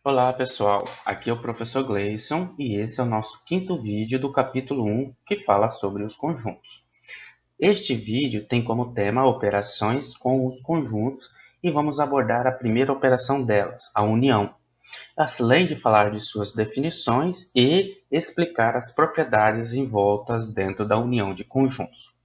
Olá pessoal, aqui é o professor Gleison e esse é o nosso quinto vídeo do capítulo 1 que fala sobre os conjuntos. Este vídeo tem como tema operações com os conjuntos e vamos abordar a primeira operação delas, a união, além de falar de suas definições e explicar as propriedades envoltas dentro da união de conjuntos.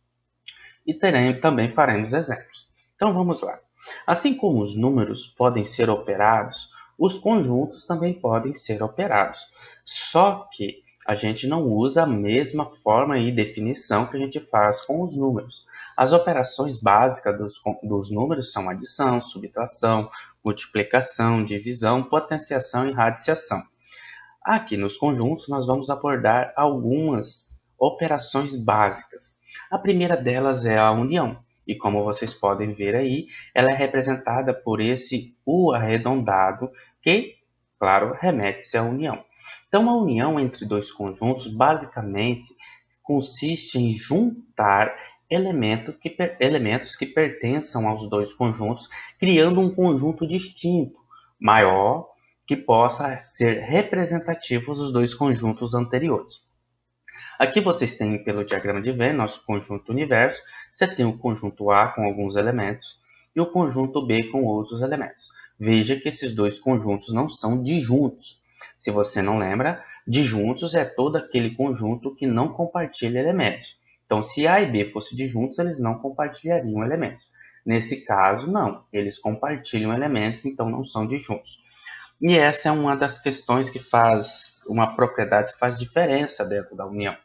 E também faremos exemplos. Então vamos lá. Assim como os números podem ser operados, os conjuntos também podem ser operados. Só que a gente não usa a mesma forma e definição que a gente faz com os números. As operações básicas dos números são adição, subtração, multiplicação, divisão, potenciação e radiciação. Aqui nos conjuntos nós vamos abordar algumas operações básicas. A primeira delas é a união. E como vocês podem ver aí, ela é representada por esse U arredondado, que, claro, remete-se à união. Então, a união entre dois conjuntos, basicamente, consiste em juntar elementos que pertençam aos dois conjuntos, criando um conjunto distinto, maior, que possa ser representativo dos dois conjuntos anteriores. Aqui vocês têm, pelo diagrama de Venn, nosso conjunto universo. Você tem o conjunto A com alguns elementos e o conjunto B com outros elementos. Veja que esses dois conjuntos não são disjuntos. Se você não lembra, disjuntos é todo aquele conjunto que não compartilha elementos. Então, se A e B fossem disjuntos, eles não compartilhariam elementos. Nesse caso, não. Eles compartilham elementos, então não são disjuntos. E essa é uma das questões que faz uma propriedade que faz diferença dentro da união.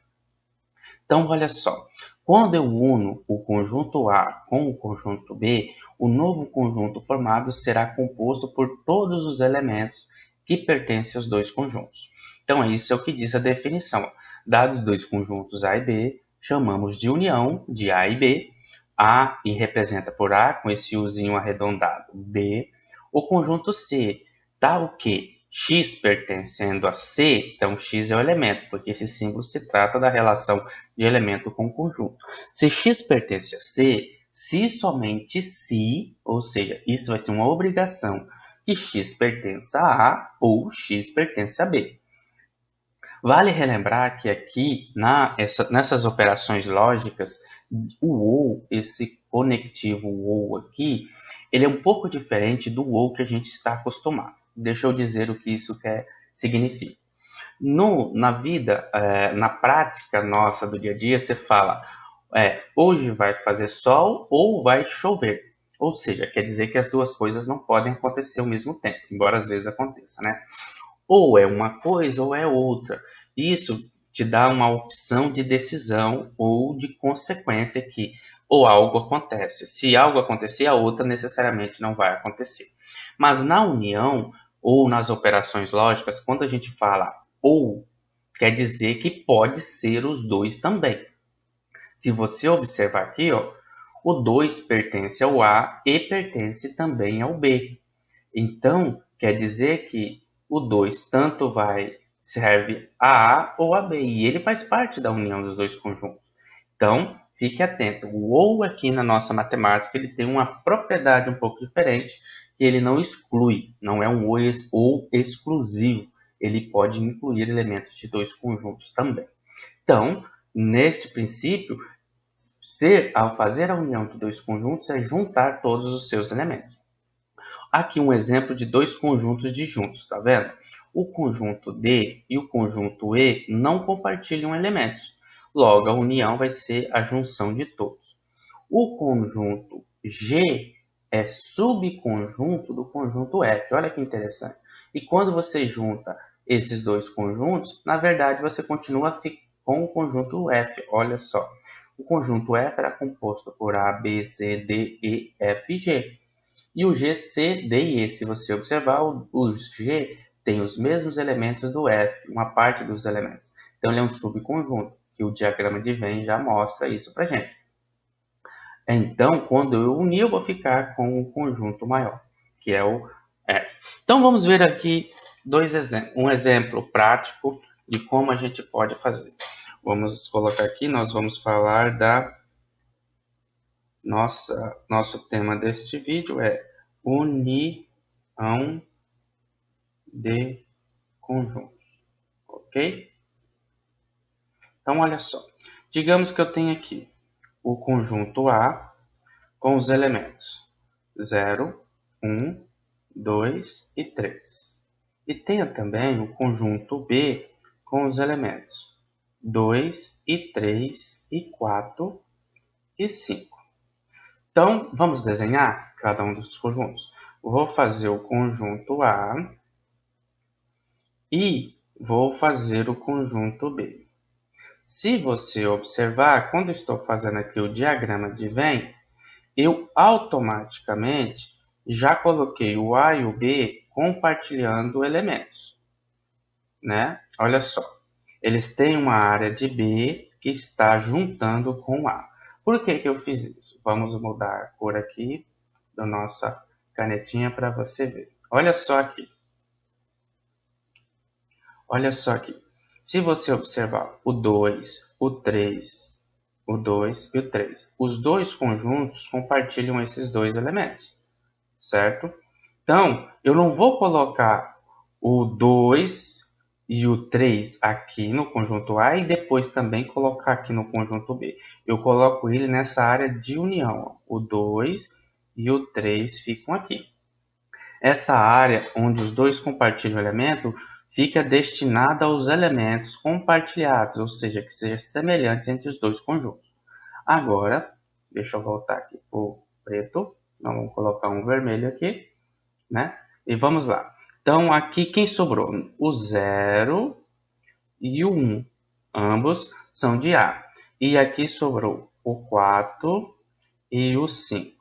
Então, olha só, quando eu uno o conjunto A com o conjunto B, o novo conjunto formado será composto por todos os elementos que pertencem aos dois conjuntos. Então, isso é o que diz a definição. Dados dois conjuntos A e B, chamamos de união de A e B. A e representa por A, com esse Uzinho arredondado, B. O conjunto C dá o quê? X pertencendo a C, então X é o elemento, porque esse símbolo se trata da relação de elemento com conjunto. Se X pertence a C, se somente se, ou seja, isso vai ser uma obrigação, que X pertença a A ou X pertence a B. Vale relembrar que aqui, nessas operações lógicas, o ou, esse conectivo ou aqui, ele é um pouco diferente do ou que a gente está acostumado. Deixa eu dizer o que isso significa. Na vida, na prática nossa do dia a dia, você fala, hoje vai fazer sol ou vai chover. Ou seja, quer dizer que as duas coisas não podem acontecer ao mesmo tempo, embora às vezes aconteça, né? Ou é uma coisa ou é outra. Isso te dá uma opção de decisão ou de consequência que ou algo acontece. Se algo acontecer, a outra necessariamente não vai acontecer. Mas na união ou nas operações lógicas, quando a gente fala ou, quer dizer que pode ser os dois também. Se você observar aqui, ó, o 2 pertence ao A e pertence também ao B. Então, quer dizer que o 2 tanto serve a A ou a B, e ele faz parte da união dos dois conjuntos. Então, fique atento. O ou aqui na nossa matemática, ele tem uma propriedade um pouco diferente, que ele não exclui, não é um ou exclusivo. Ele pode incluir elementos de dois conjuntos também. Então, neste princípio, ao fazer a união de dois conjuntos, é juntar todos os seus elementos. Aqui um exemplo de dois conjuntos disjuntos, tá vendo? O conjunto D e o conjunto E não compartilham elementos. Logo, a união vai ser a junção de todos. O conjunto G é subconjunto do conjunto F. Olha que interessante. E quando você junta esses dois conjuntos, na verdade você continua com o conjunto F. Olha só. O conjunto F era composto por A, B, C, D, E, F e G. E o G, C, D e E. Se você observar, o G tem os mesmos elementos do F, uma parte dos elementos. Então, ele é um subconjunto, que o diagrama de Venn já mostra isso para gente. Então, quando eu unir, eu vou ficar com o conjunto maior, que é o F. Então, vamos ver aqui um exemplo prático de como a gente pode fazer. Vamos colocar aqui, nós vamos falar nosso tema deste vídeo é união de conjuntos, ok? Então, olha só. Digamos que eu tenho aqui o conjunto A com os elementos 0, 1, 2 e 3. E tenho também o conjunto B com os elementos 2 e 3 e 4 e 5. Então, vamos desenhar cada um dos conjuntos. Vou fazer o conjunto A e vou fazer o conjunto B. Se você observar, quando eu estou fazendo aqui o diagrama de Venn, eu automaticamente já coloquei o A e o B compartilhando elementos, né? Olha só, eles têm uma área de B que está juntando com A. Por que eu fiz isso? Vamos mudar a cor aqui da nossa canetinha para você ver. Olha só aqui. Olha só aqui. Se você observar o 2, o 3, o 2 e o 3, os dois conjuntos compartilham esses dois elementos, certo? Então, eu não vou colocar o 2 e o 3 aqui no conjunto A e depois também colocar aqui no conjunto B. Eu coloco ele nessa área de união. Ó. O 2 e o 3 ficam aqui. Essa área onde os dois compartilham o elemento fica destinada aos elementos compartilhados, ou seja, que seja semelhante entre os dois conjuntos. Agora, deixa eu voltar aqui para o preto. Vamos colocar um vermelho aqui, né? E vamos lá. Então, aqui quem sobrou? O 0 e o 1. Ambos são de A. E aqui sobrou o 4 e o 5.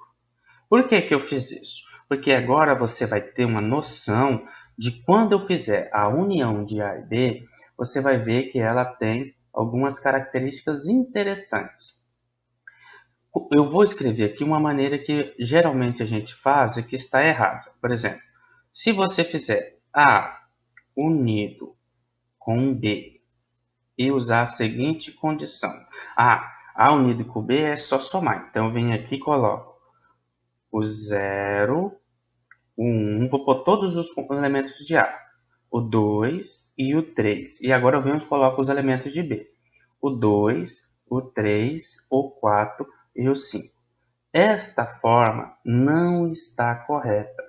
Por que eu fiz isso? Porque agora você vai ter uma noção de quando eu fizer a união de A e B, você vai ver que ela tem algumas características interessantes. Eu vou escrever aqui uma maneira que geralmente a gente faz e que está errada. Por exemplo, se você fizer A unido com B e usar a seguinte condição. A unido com B é só somar. Então, eu venho aqui e coloco o 0, o 1, vou pôr todos os elementos de A, o 2 e o 3. E agora eu venho e coloco os elementos de B, o 2, o 3, o 4 e o 5. Esta forma não está correta.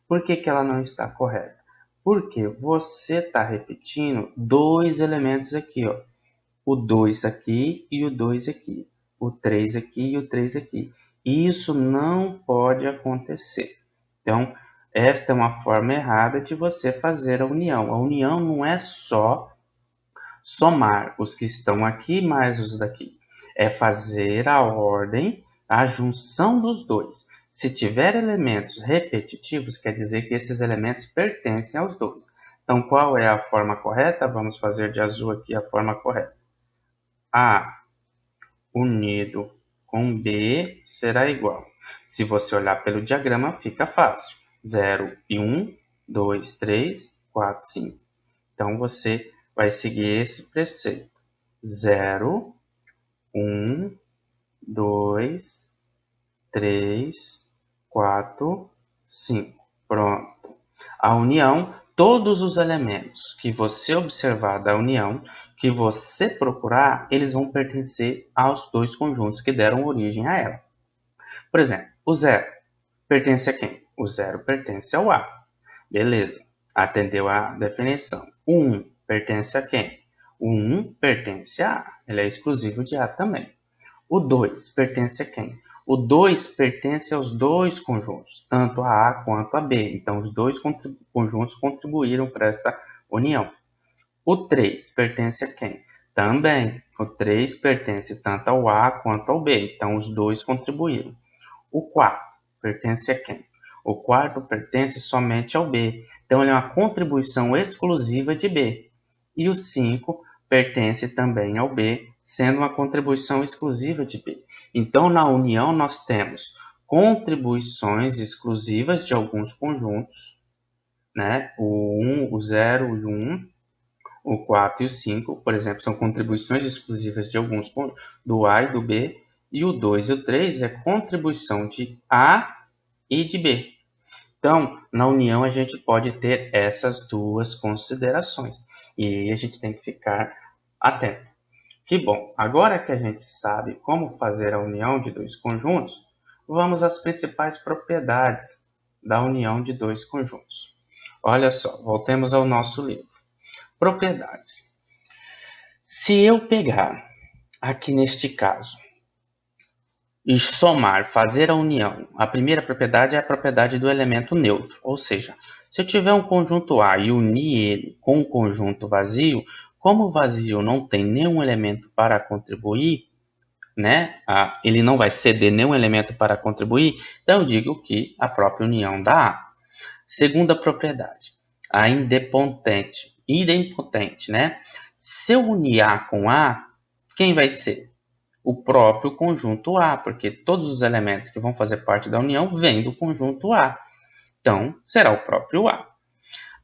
Por que ela não está correta? Porque você está repetindo dois elementos aqui, ó. O 2 aqui e o 2 aqui. O 3 aqui e o 3 aqui. Isso não pode acontecer. Então, esta é uma forma errada de você fazer a união. A união não é só somar os que estão aqui mais os daqui. É fazer a ordem, a junção dos dois. Se tiver elementos repetitivos, quer dizer que esses elementos pertencem aos dois. Então, qual é a forma correta? Vamos fazer de azul aqui a forma correta. A unido com B será igual. Se você olhar pelo diagrama, fica fácil. 0 e 1, 2, 3, 4, 5. Então, você vai seguir esse preceito. 0, 1, 2, 3, 4, 5. Pronto. A união, todos os elementos que você observar da união, que você procurar, eles vão pertencer aos dois conjuntos que deram origem a ela. Por exemplo, o 0 pertence a quem? O 0 pertence ao A. Beleza, atendeu a definição. O 1 pertence a quem? O 1 pertence a A, ele é exclusivo de A também. O 2 pertence a quem? O 2 pertence aos dois conjuntos, tanto a A quanto a B. Então, os dois conjuntos contribuíram para esta união. O 3 pertence a quem? Também. O 3 pertence tanto ao A quanto ao B. Então, os dois contribuíram. O 4 pertence a quem? O 4 pertence somente ao B. Então, ele é uma contribuição exclusiva de B. E o 5 pertence também ao B, sendo uma contribuição exclusiva de B. Então, na união, nós temos contribuições exclusivas de alguns conjuntos, né? O 1, o 0 e o 1, o 4 e o 5, por exemplo, são contribuições exclusivas de alguns do A e do B, e o 2 e o 3 é contribuição de A e de B. Então, na união a gente pode ter essas duas considerações. E aí a gente tem que ficar atento. Que bom, agora que a gente sabe como fazer a união de dois conjuntos, vamos às principais propriedades da união de dois conjuntos. Olha só, voltemos ao nosso livro. Propriedades. Se eu pegar aqui neste caso e somar, fazer a união, a primeira propriedade é a propriedade do elemento neutro, ou seja, se eu tiver um conjunto A e unir ele com um conjunto vazio, como o vazio não tem nenhum elemento para contribuir, né? Ele não vai ceder nenhum elemento para contribuir, então eu digo que a própria união dá A. Segunda propriedade, a idempotente, né? Se eu unir A com A, quem vai ser? O próprio conjunto A, porque todos os elementos que vão fazer parte da união vêm do conjunto A. Então, será o próprio A.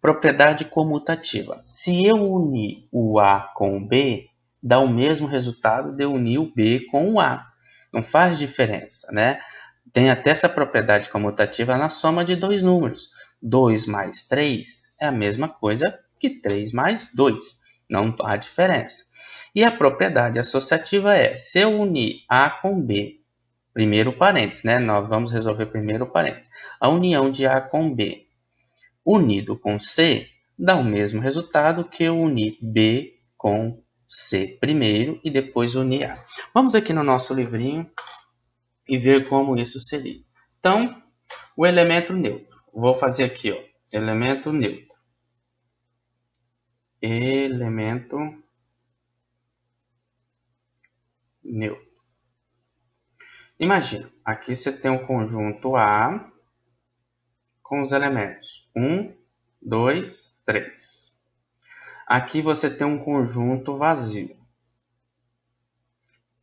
Propriedade comutativa. Se eu unir o A com o B, dá o mesmo resultado de unir o B com o A. Não faz diferença, né? Tem até essa propriedade comutativa na soma de dois números. 2 mais 3 é a mesma coisa que 3 mais 2. Não há diferença. E a propriedade associativa é, se eu unir A com B, primeiro parênteses, né? Nós vamos resolver primeiro parênteses. A união de A com B unido com C dá o mesmo resultado que eu unir B com C primeiro e depois unir A. Vamos aqui no nosso livrinho e ver como isso seria. Então, o elemento neutro. Vou fazer aqui, ó, elemento neutro. Elemento neutro. Imagina, aqui você tem um conjunto A com os elementos 1, 2, 3. Aqui você tem um conjunto vazio.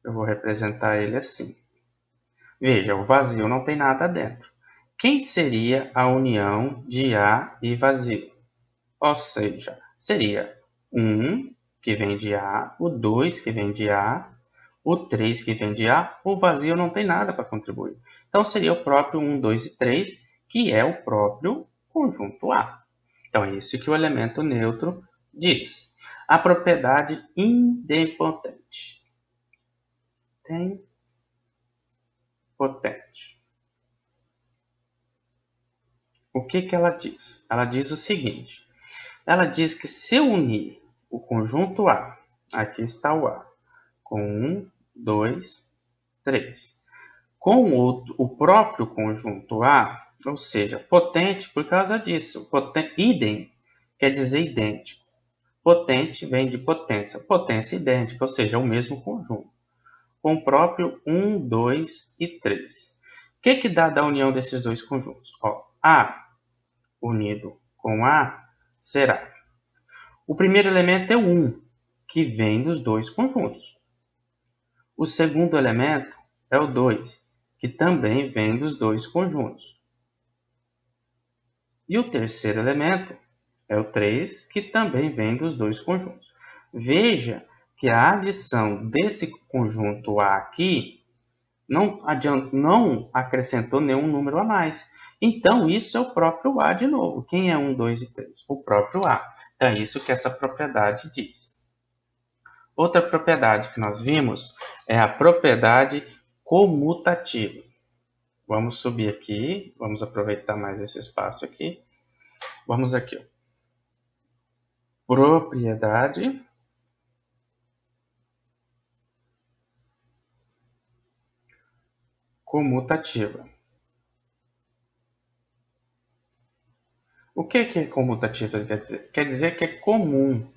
Eu vou representar ele assim. Veja, o vazio não tem nada dentro. Quem seria a união de A e vazio? Ou seja, seria 1 que vem de A, o 2 que vem de A, o 3 que vem de A, o vazio não tem nada para contribuir. Então seria o próprio 1, 2 e 3, que é o próprio conjunto A. Então é isso que o elemento neutro diz. A propriedade idempotente. Potente. O que ela diz? Ela diz o seguinte. Ela diz que se eu unir o conjunto A, aqui está o A, com 1, 2, 3, com o próprio conjunto A, ou seja, potente por causa disso. Idem quer dizer idêntico. Potente vem de potência. Potência idêntica, ou seja, é o mesmo conjunto. Com o próprio 1, 2 e 3. O que dá da união desses dois conjuntos? Ó, A unido com A será. O primeiro elemento é o 1, que vem dos dois conjuntos. O segundo elemento é o 2, que também vem dos dois conjuntos. E o terceiro elemento é o 3, que também vem dos dois conjuntos. Veja que a adição desse conjunto A aqui não acrescentou nenhum número a mais. Então, isso é o próprio A de novo. Quem é 1, 2 e 3? O próprio A. Então, é isso que essa propriedade diz. Outra propriedade que nós vimos é a propriedade comutativa. Vamos subir aqui, vamos aproveitar mais esse espaço aqui. Vamos aqui, ó. Propriedade comutativa. O que é comutativa quer dizer? Quer dizer que é comum,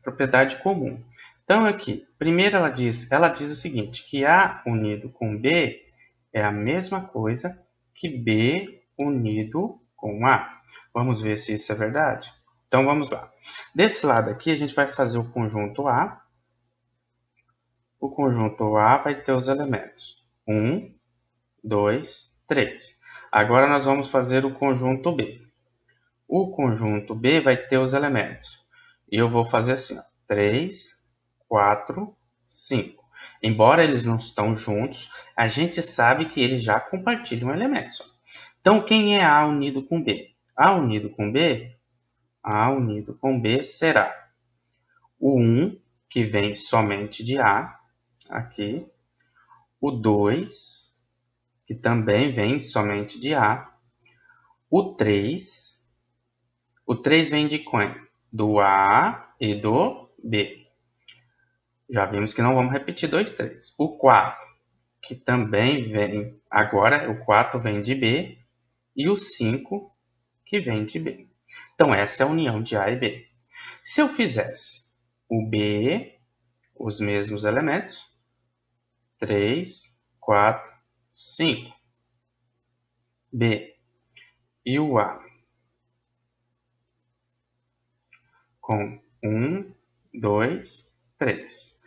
propriedade comum. Então aqui, primeiro ela diz o seguinte, que A unido com B é a mesma coisa que B unido com A. Vamos ver se isso é verdade? Então vamos lá. Desse lado aqui a gente vai fazer o conjunto A. O conjunto A vai ter os elementos 1, 2, 3. Agora nós vamos fazer o conjunto B. O conjunto B vai ter os elementos. E eu vou fazer assim, ó, 3, 4, 5. Embora eles não estão juntos, a gente sabe que eles já compartilham elementos. Então, quem é A unido com B? A unido com B será o 1, que vem somente de A, aqui. O 2, que também vem somente de A. O 3 vem de quem? Do A e do B. Já vimos que não vamos repetir 2, 3. O 4, que também vem, agora o 4 vem de B. E o 5, que vem de B. Então, essa é a união de A e B. Se eu fizesse o B, os mesmos elementos, 3, 4, 5. B e o A com 1, 2, 3.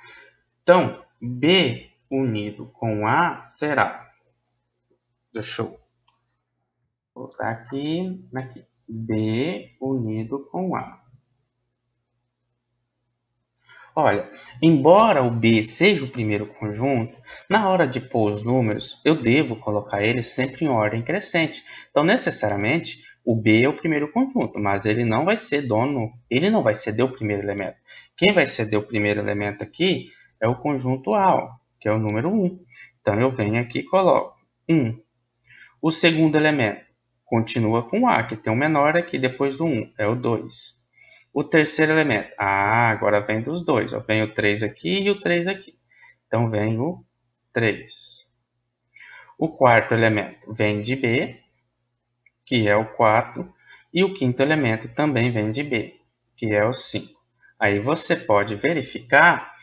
Então, B unido com A será, deixa eu botar aqui, B unido com A. Olha, embora o B seja o primeiro conjunto, na hora de pôr os números, eu devo colocar eles sempre em ordem crescente. Então, necessariamente, o B é o primeiro conjunto, mas ele não vai ser dono, ele não vai ceder o primeiro elemento. Quem vai ceder o primeiro elemento aqui é o conjunto A, que é o número 1. Então, eu venho aqui e coloco 1. O segundo elemento continua com A, que tem o menor aqui depois do 1, é o 2. O terceiro elemento, agora vem dos dois, ó, vem o 3 aqui e o 3 aqui. Então, vem o 3. O quarto elemento vem de B, que é o 4, e o quinto elemento também vem de B, que é o 5. Aí você pode verificar,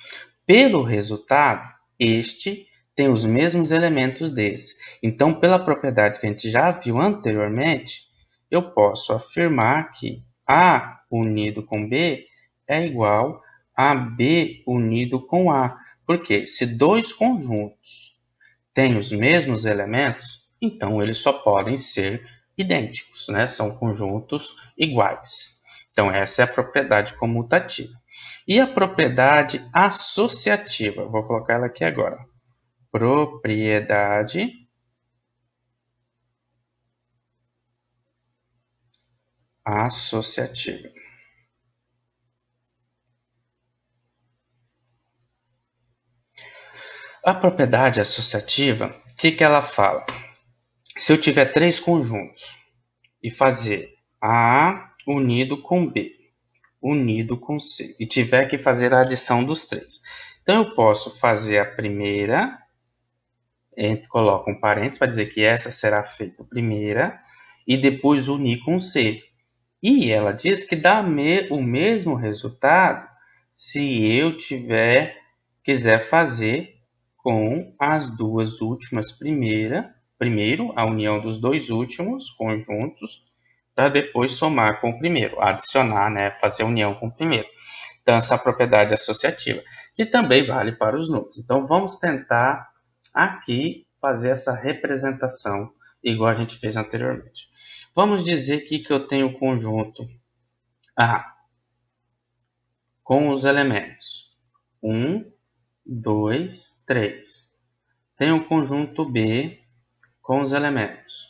pelo resultado, este tem os mesmos elementos desse. Então, pela propriedade que a gente já viu anteriormente, eu posso afirmar que A unido com B é igual a B unido com A. Porque se dois conjuntos têm os mesmos elementos, então eles só podem ser idênticos, né? São conjuntos iguais. Então, essa é a propriedade comutativa. E a propriedade associativa? Vou colocar ela aqui agora. Propriedade associativa. A propriedade associativa, o que ela fala? Se eu tiver três conjuntos e fazer A unido com B, unido com C, e tiver que fazer a adição dos três. Então, eu posso fazer a primeira, coloco um parênteses para dizer que essa será feita primeira, e depois unir com C. E ela diz que dá o mesmo resultado se eu quiser fazer com as duas últimas primeiro a união dos dois últimos conjuntos, para depois somar com o primeiro, adicionar, né, fazer união com o primeiro. Então, essa propriedade associativa, que também vale para os números. Então, vamos tentar aqui fazer essa representação, igual a gente fez anteriormente. Vamos dizer aqui que eu tenho o conjunto A com os elementos 1, 2, 3. Tenho o conjunto B com os elementos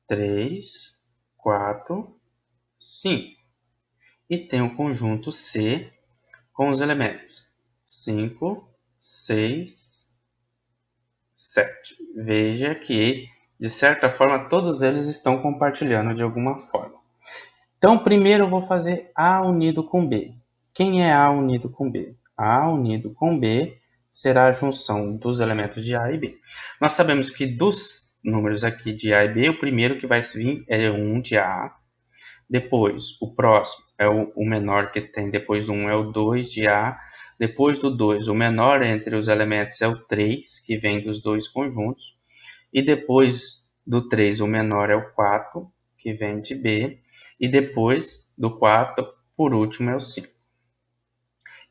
3, 4, 5. E tenho o conjunto C com os elementos 5, 6, 7. Veja que, de certa forma, todos eles estão compartilhando de alguma forma. Então, primeiro eu vou fazer A unido com B. Quem é A unido com B? A unido com B será a junção dos elementos de A e B. Nós sabemos que dos números aqui de A e B, o primeiro que vai vir é 1 de A. Depois, o próximo é o menor que tem depois do 1 é o 2 de A. Depois do 2, o menor entre os elementos é o 3, que vem dos dois conjuntos. E depois do 3, o menor é o 4, que vem de B. E depois do 4, por último, é o 5.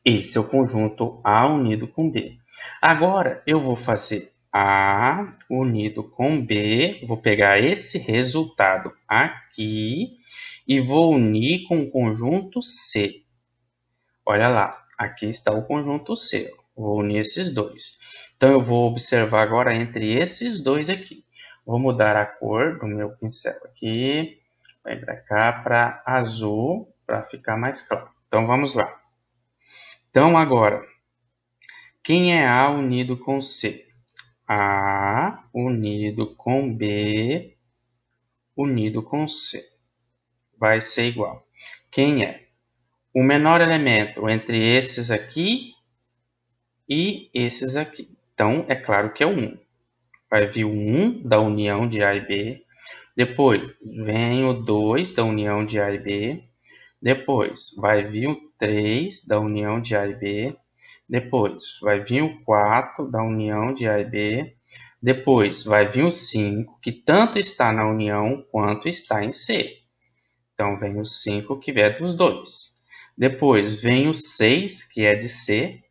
Esse é o conjunto A unido com B. Agora, eu vou fazer A unido com B. Vou pegar esse resultado aqui e vou unir com o conjunto C. Olha lá, aqui está o conjunto C. Vou unir esses dois. Então, eu vou observar agora entre esses dois aqui. Vou mudar a cor do meu pincel aqui. Vem para cá, para azul, para ficar mais claro. Então, vamos lá. Então, agora, quem é A unido com C? A unido com B unido com C. Vai ser igual. Quem é? O menor elemento entre esses aqui e esses aqui. Então, é claro que é o 1. Vai vir o 1 da união de A e B. Depois, vem o 2 da união de A e B. Depois, vai vir o 3 da união de A e B. Depois, vai vir o 4 da união de A e B. Depois, vai vir o 5, que tanto está na união quanto está em C. Então, vem o 5, que é dos dois. Depois, vem o 6, que é de C.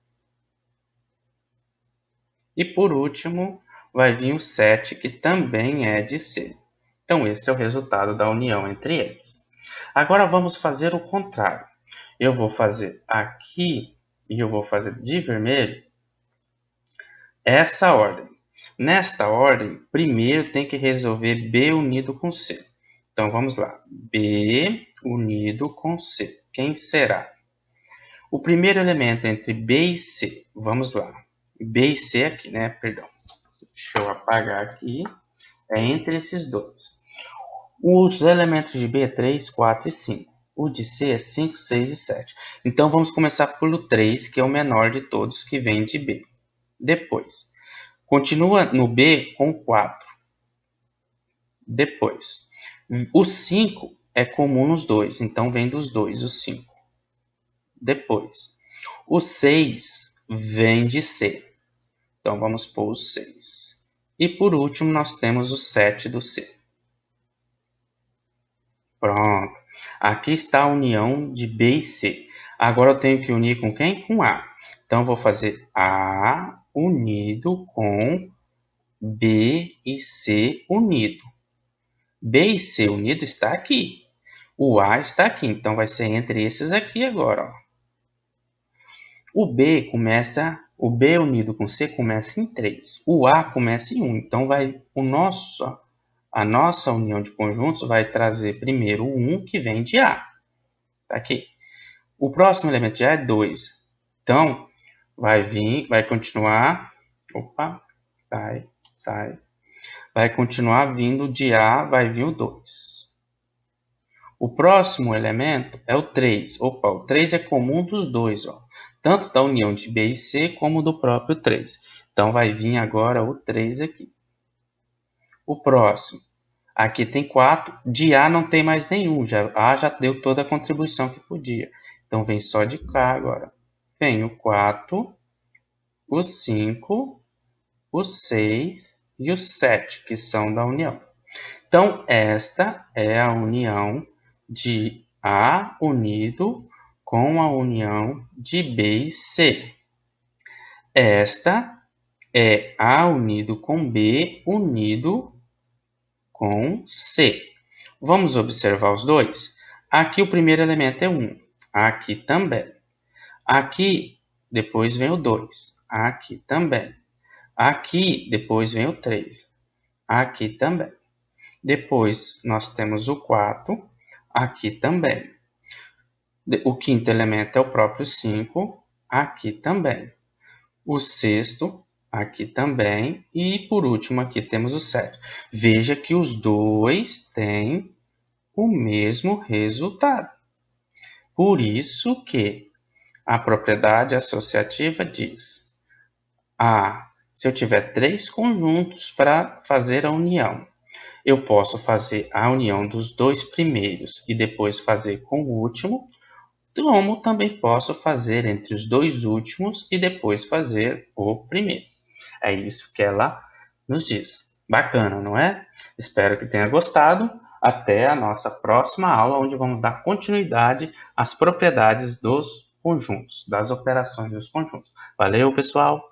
E, por último, vai vir o 7, que também é de C. Então, esse é o resultado da união entre eles. Agora, vamos fazer o contrário. Eu vou fazer aqui e eu vou fazer de vermelho essa ordem. Nesta ordem, primeiro tem que resolver B unido com C. Então, vamos lá. B unido com C. Quem será? O primeiro elemento entre B e C. Vamos lá. B e C aqui, né? Perdão. Deixa eu apagar aqui. É entre esses dois. Os elementos de B é 3, 4 e 5. O de C é 5, 6 e 7. Então, vamos começar pelo 3, que é o menor de todos, que vem de B. Depois, continua no B com 4. Depois, o 5 é comum nos dois, então vem dos dois o 5. Depois, o 6 vem de C. Então, vamos pôr o 6. E, por último, nós temos o 7 do C. Pronto. Aqui está a união de B e C. Agora eu tenho que unir com quem? Com A. Então, eu vou fazer A unido com B e C unido. B e C unido está aqui. O A está aqui. Então, vai ser entre esses aqui agora. Ó. O B unido com C começa em 3. O A começa em 1. Então, a nossa união de conjuntos vai trazer primeiro o 1, que vem de A. Tá aqui. O próximo elemento de A é 2. Então, vai continuar... Opa, sai. Vai continuar vindo de A, vai vir o 2. O próximo elemento é o 3. Opa, o 3 é comum dos dois, ó. Tanto da união de B e C, como do próprio 3. Então, vai vir agora o 3 aqui. O próximo. Aqui tem 4. De A não tem mais nenhum. A já deu toda a contribuição que podia. Então, vem só de cá agora. Vem o 4, o 5, o 6 e o 7, que são da união. Então, esta é a união de A unido com a união de B e C. Esta é A unido com B unido com C. Vamos observar os dois? Aqui o primeiro elemento é 1. Aqui também. Aqui, depois vem o 2. Aqui também. Aqui, depois vem o 3. Aqui também. Depois, nós temos o 4. Aqui também. O quinto elemento é o próprio 5. Aqui também. O sexto, aqui também. E, por último, aqui temos o 7. Veja que os dois têm o mesmo resultado. Por isso que a propriedade associativa diz: se eu tiver 3 conjuntos para fazer a união, eu posso fazer a união dos 2 primeiros e depois fazer com o último, como também posso fazer entre os 2 últimos e depois fazer o primeiro. É isso que ela nos diz. Bacana, não é? Espero que tenha gostado. Até a nossa próxima aula, onde vamos dar continuidade às propriedades dos conjuntos, das operações dos conjuntos. Valeu, pessoal!